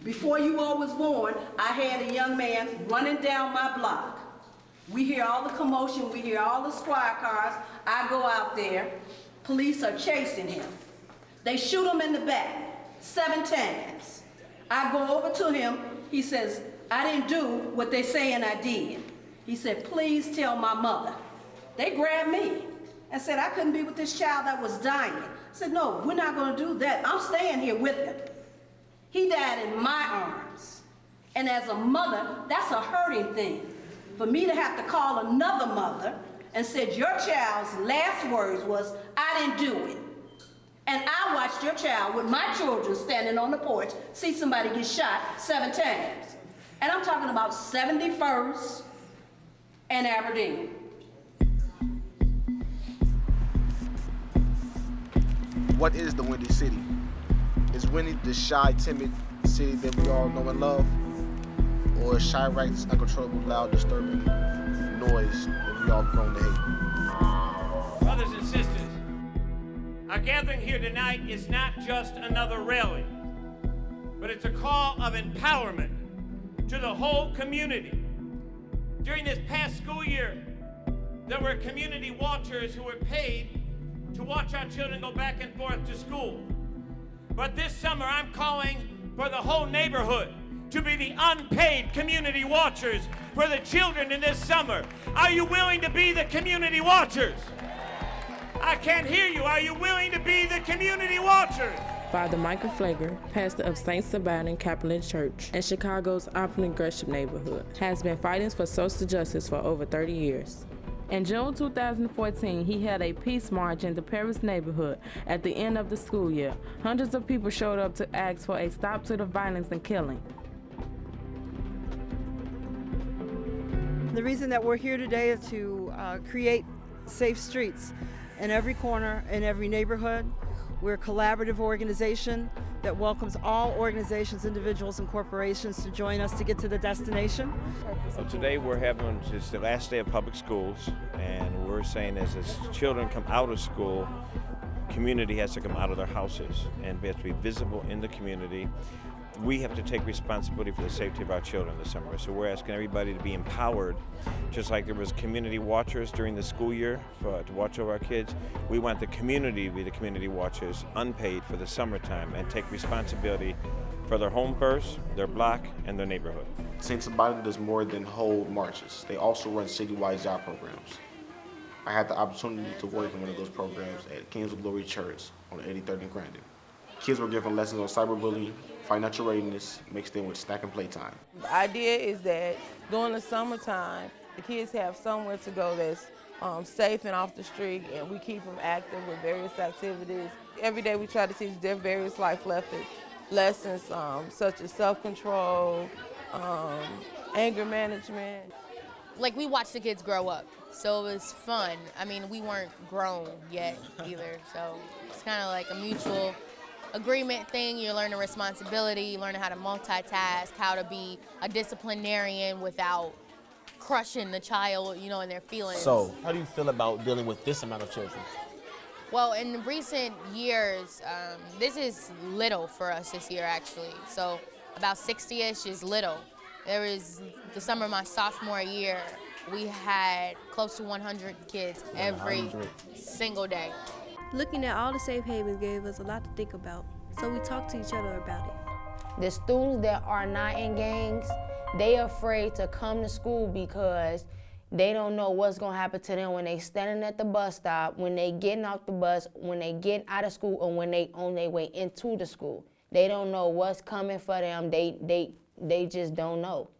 Before you all was born, I had a young man running down my block. We hear all the commotion, we hear all the squad cars. I go out there, police are chasing him. They shoot him in the back 7 times. I go over to him, he says, I didn't do what they saying I did. He said, please tell my mother. They grabbed me and said I couldn't be with this child that was dying. I said, no, we're not gonna do that. I'm staying here with him. He died in my arms. And as a mother, that's a hurting thing. For me to have to call another mother and said, your child's last words was, I didn't do it. And I watched your child with my children standing on the porch, see somebody get shot 7 times. And I'm talking about 71st and Aberdeen. What is the Windy City? Is Windy the shy, timid city that we all know and love? Or is Chirac's uncontrollable, loud, disturbing noise that we all grown to hate? Brothers and sisters, our gathering here tonight is not just another rally, but it's a call of empowerment to the whole community. During this past school year, there were community watchers who were paid to watch our children go back and forth to school. But this summer, I'm calling for the whole neighborhood to be the unpaid community watchers for the children in this summer. Are you willing to be the community watchers? I can't hear you. Are you willing to be the community watchers? Father Michael Flager, pastor of St. Sabine Catholic Church in Chicago's Upland Gresham neighborhood, has been fighting for social justice for over 30 years. In June 2014, he held a peace march in the Paris neighborhood at the end of the school year. Hundreds of people showed up to ask for a stop to the violence and killing. The reason that we're here today is to create safe streets in every corner, in every neighborhood. We're a collaborative organization that welcomes all organizations, individuals, and corporations to join us to get to the destination. So today we're having just the last day of public schools, and we're saying as children come out of school, community has to come out of their houses and has to be visible in the community. We have to take responsibility for the safety of our children this summer. So we're asking everybody to be empowered, just like there was community watchers during the school year to watch over our kids. We want the community to be the community watchers, unpaid, for the summertime, and take responsibility for their home first, their block, and their neighborhood. St. Sabine does more than hold marches. They also run citywide job programs. I had the opportunity to work in one of those programs at Kings of Glory Church on 83rd and Grandin. Kids were given lessons on cyberbullying, financial readiness, mixed in with snack and playtime. The idea is that during the summertime, the kids have somewhere to go that's safe and off the street, and we keep them active with various activities. Every day we try to teach their various life lessons such as self-control, anger management. Like, we watched the kids grow up, so it was fun. I mean, we weren't grown yet either, so it's kind of like a mutual agreement thing. You're learning responsibility, you're learning how to multitask, how to be a disciplinarian without crushing the child, you know, in their feelings. So, how do you feel about dealing with this amount of children? Well, in recent years, this is little for us this year, actually. So about 60-ish is little. There was the summer of my sophomore year, we had close to 100 kids every single day. Looking at all the safe havens gave us a lot to think about, so we talked to each other about it. The students that are not in gangs, they are afraid to come to school because they don't know what's gonna happen to them when they standing at the bus stop, when they getting off the bus, when they get out of school, or when they on their way into the school. They don't know what's coming for them. They just don't know.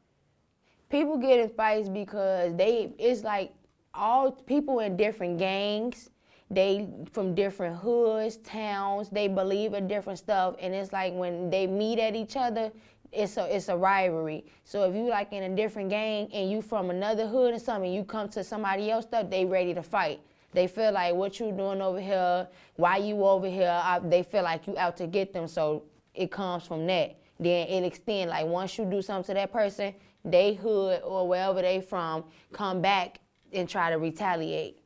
People get in fights because it's like all people in different gangs. They from different hoods, towns, they believe in different stuff, and it's like when they meet at each other, it's a rivalry. So if you like in a different gang and you from another hood or something, you come to somebody else stuff, they ready to fight. They feel like, what you doing over here? Why you over here? They feel like you out to get them, so it comes from that. Then it extends, like once you do something to that person, they hood or wherever they from come back and try to retaliate.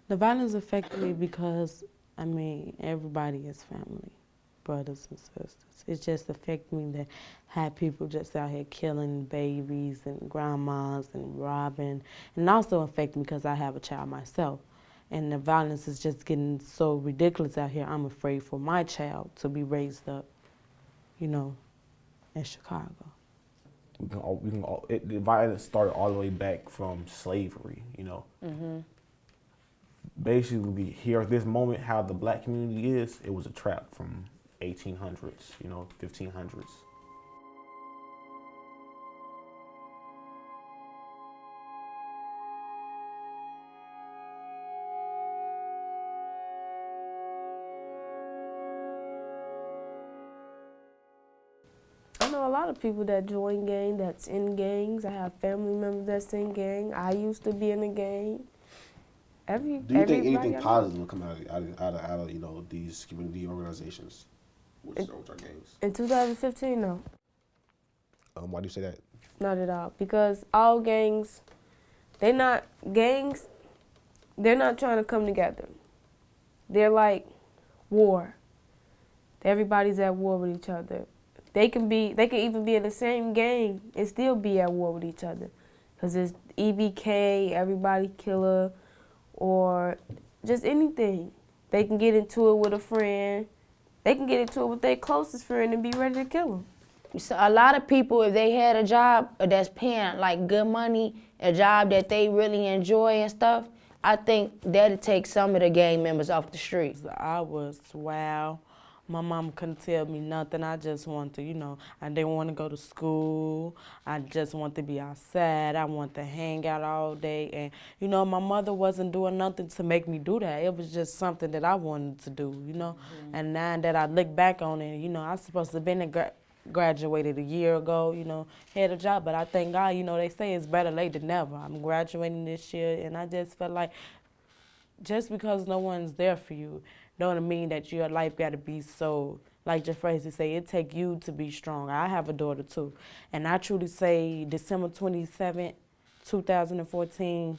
The violence affected me because, I mean, everybody is family. brothers and sisters. It just affected me to have people just out here killing babies and grandmas and robbing. And it also affected me because I have a child myself. And the violence is just getting so ridiculous out here. I'm afraid for my child to be raised up, you know, in Chicago. The violence started all the way back from slavery, you know. Basically, here at this moment, how the black community is, it was a trap from 1800s, you know, 1500s. I know a lot of people that join gangs, that's in gangs. I have family members that's in gang. I used to be in a gang. Do you think anything positive will come out of you know, these community organizations, which are gangs? In 2015, no. Why do you say that? Not at all. Because all gangs, they're not trying to come together. They're like war. Everybody's at war with each other. They can even be in the same gang and still be at war with each other. Because it's EBK, everybody killer, or just anything. They can get into it with a friend. They can get into it with their closest friend and be ready to kill them. So a lot of people, if they had a job that's paying like good money, a job that they really enjoy and stuff, I think that'd take some of the gang members off the street. I was wow. My mom couldn't tell me nothing. I just wanted to, you know, I didn't want to go to school. I just wanted to be outside. I wanted to hang out all day. And, you know, my mother wasn't doing nothing to make me do that. It was just something that I wanted to do, you know. And now that I look back on it, you know, I was supposed to have been graduated a year ago, you know, had a job. But I thank God, you know, they say it's better late than never. I'm graduating this year, and I just felt like just because no one's there for you, don't mean that your life got to be so, like Jeffrey say, it take you to be strong. I have a daughter too. And I truly say December 27, 2014,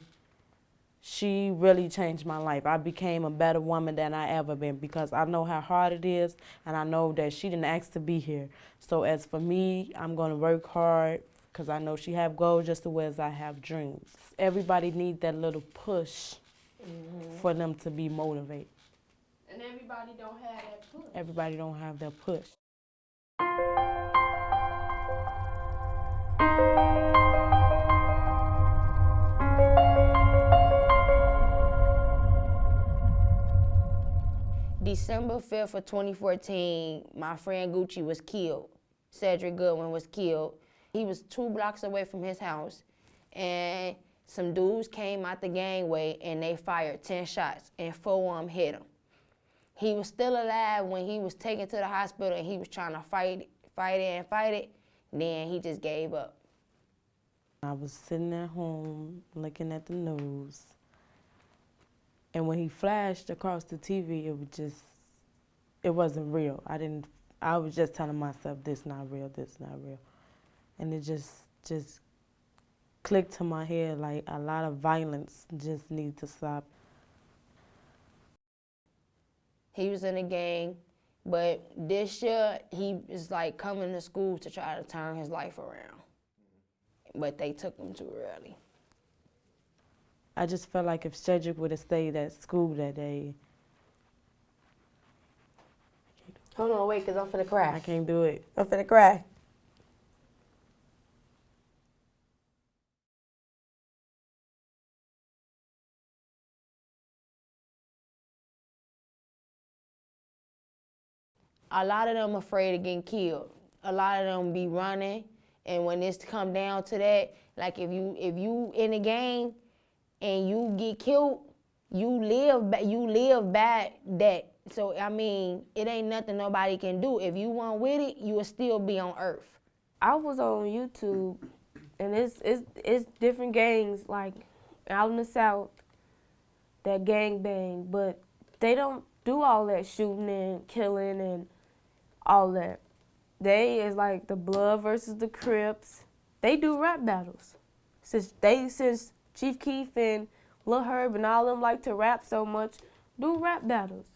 she really changed my life. I became a better woman than I ever been because I know how hard it is, and I know that she didn't ask to be here. So as for me, I'm going to work hard because I know she have goals just the way as I have dreams. Everybody needs that little push for them to be motivated. And everybody don't have that push. Everybody don't have that push. December 5th of 2014, my friend Gucci was killed. Cedric Goodwin was killed. He was 2 blocks away from his house, and some dudes came out the gangway and they fired 10 shots, and 4 of them hit him. He was still alive when he was taken to the hospital, and he was trying to fight it. Then he just gave up. I was sitting at home looking at the news, and when he flashed across the TV, it wasn't real. I was just telling myself, this not real, this not real. And it just clicked to my head like a lot of violence just needs to stop. He was in a gang, but this year he is like coming to school to try to turn his life around. But they took him too early. I just felt like if Cedric would have stayed at school that day. Hold on, wait, because I'm finna cry. I can't do it. I'm finna cry. A lot of them afraid of getting killed. A lot of them be running, and when it's come down to that, like if you in a gang and you get killed, you live by that. So I mean, it ain't nothing nobody can do. If you weren't with it, you would still be on earth. I was on YouTube, and it's different gangs like out in the South that gang bang, but they don't do all that shooting and killing and all that. They is like the Blood versus the Crips. They do rap battles. Since Chief Keef and Lil Herb and all them like to rap so much, do rap battles.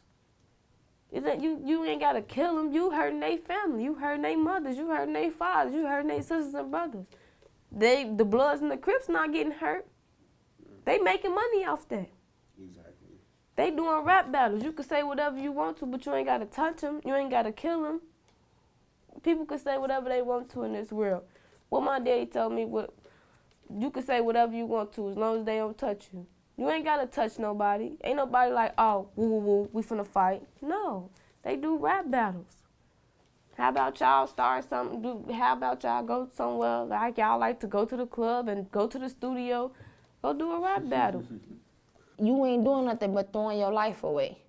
You ain't gotta kill them. You hurting their family. You hurting their mothers. You hurting their fathers. You hurting their sisters and brothers. The Bloods and the Crips not getting hurt. They making money off that. Exactly. They doing rap battles. You can say whatever you want to, but you ain't gotta touch them. You ain't gotta kill them. People can say whatever they want to in this world. What my daddy told me, you can say whatever you want to as long as they don't touch you. You ain't gotta touch nobody. Ain't nobody like, oh, woo, woo, woo, we finna fight. No, they do rap battles. How about y'all start something? How about y'all go somewhere like y'all like to go to the club and go to the studio, go do a rap battle. You ain't doing nothing but throwing your life away.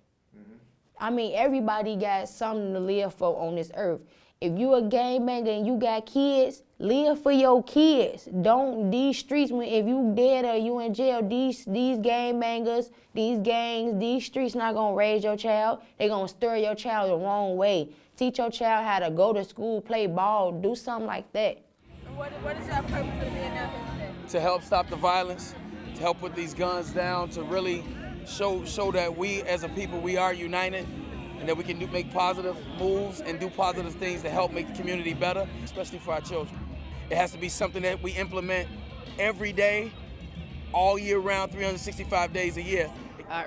I mean, everybody got something to live for on this earth. If you a gangbanger and you got kids, live for your kids. Don't, these streets, if you dead or you in jail, these gangbangers, these gangs, these streets not gonna raise your child. They gonna stir your child the wrong way. Teach your child how to go to school, play ball, do something like that. What is your purpose of being out here today? To help stop the violence, to help put these guns down, to really show that we as a people, we are united, and that we can make positive moves and do positive things to help make the community better, especially for our children. It has to be something that we implement every day, all year round, 365 days a year.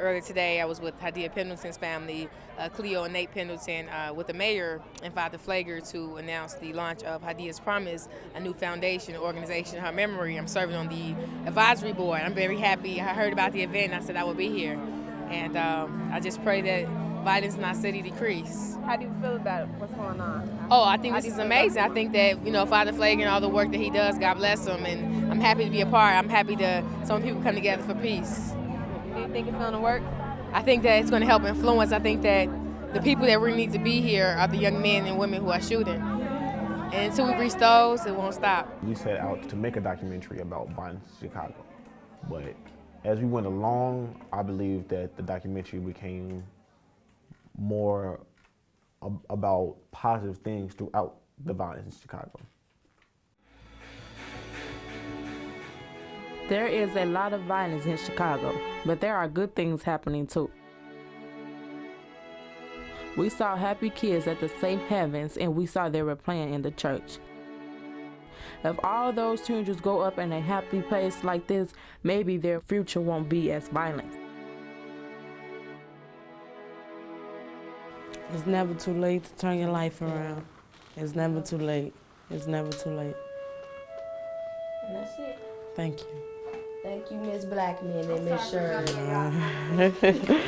Earlier today, I was with Hadia Pendleton's family, Cleo and Nate Pendleton, with the mayor and Father Flager to announce the launch of Hadia's Promise, a new foundation organization in her memory. I'm serving on the advisory board. I'm very happy. I heard about the event and I said I would be here. And I just pray that violence in our city decrease. How do you feel about it? What's going on? Oh, I think this is amazing. I think that, Father Flager and all the work that he does, God bless him, and I'm happy to be a part. I'm happy to some people come together for peace. Do you think it's going to work? I think that it's going to help influence. I think that the people that really need to be here are the young men and women who are shooting. And until we reach those, it won't stop. We set out to make a documentary about violence in Chicago. But as we went along, I believe that the documentary became more about positive things throughout the violence in Chicago. There is a lot of violence in Chicago, but there are good things happening too. We saw happy kids at the Safe Heavens, and we saw they were playing in the church. If all those teenagers grow up in a happy place like this, maybe their future won't be as violent. It's never too late to turn your life around. It's never too late. It's never too late. And that's it. Thank you. Thank you, Miss Blackman and Miss Shirley.